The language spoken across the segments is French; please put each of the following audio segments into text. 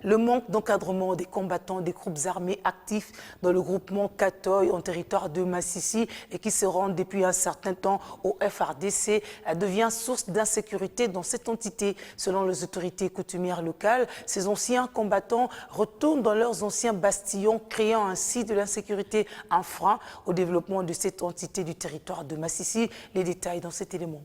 Le manque d'encadrement des combattants des groupes armés actifs dans le groupement Katoy en territoire de Massissi et qui se rendent depuis un certain temps au FRDC devient source d'insécurité dans cette entité. Selon les autorités coutumières locales, ces anciens combattants retournent dans leurs anciens bastillons, créant ainsi de l'insécurité, un frein au développement de cette entité du territoire de Massissi. Les détails dans cet élément.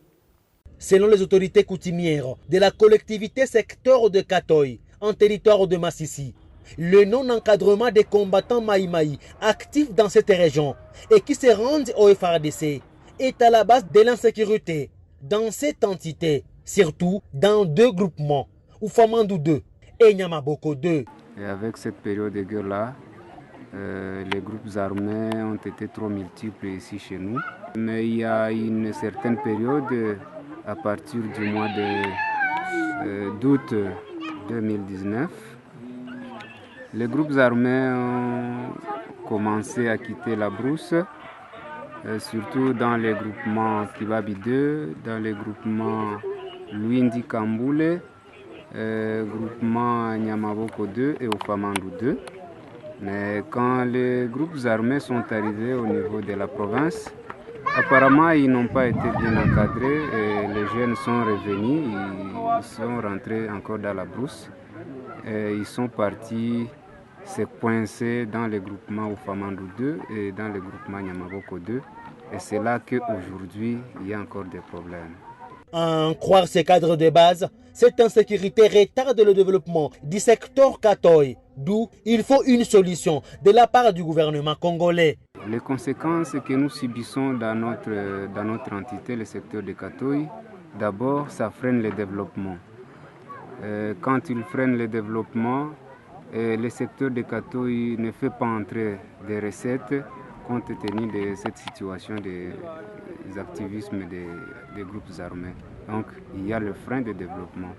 Selon les autorités coutumières de la collectivité secteur de Katoy, en territoire de Massissi, le non-encadrement des combattants Maïmaï actifs dans cette région et qui se rendent au FRDC est à la base de l'insécurité dans cette entité, surtout dans deux groupements, Oufamandou 2 et Nyamaboko 2. Et avec cette période de guerre-là, les groupes armés ont été trop multiples ici chez nous. Mais il y a une certaine période, à partir du mois d'août 2019, les groupes armés ont commencé à quitter la brousse, surtout dans les groupements Kibabi 2, dans les groupements Luindi Kamboule, groupement Nyamaboko 2 et Oufamandou 2. Mais quand les groupes armés sont arrivés au niveau de la province, apparemment ils n'ont pas été bien encadrés et les jeunes sont revenus, ils sont rentrés encore dans la brousse et ils sont partis se coincer dans les groupements Oufamandou 2 et dans le groupement Nyamaboko 2. Et c'est là qu'aujourd'hui il y a encore des problèmes. En croire ces cadres de base, cette insécurité retarde le développement du secteur Katoy, d'où il faut une solution de la part du gouvernement congolais. Les conséquences que nous subissons dans notre entité, le secteur de Katoy, d'abord, ça freine le développement. Quand il freine le développement, le secteur de Katoy ne fait pas entrer des recettes compte tenu de cette situation des activismes des groupes armés. Donc, il y a le frein de développement.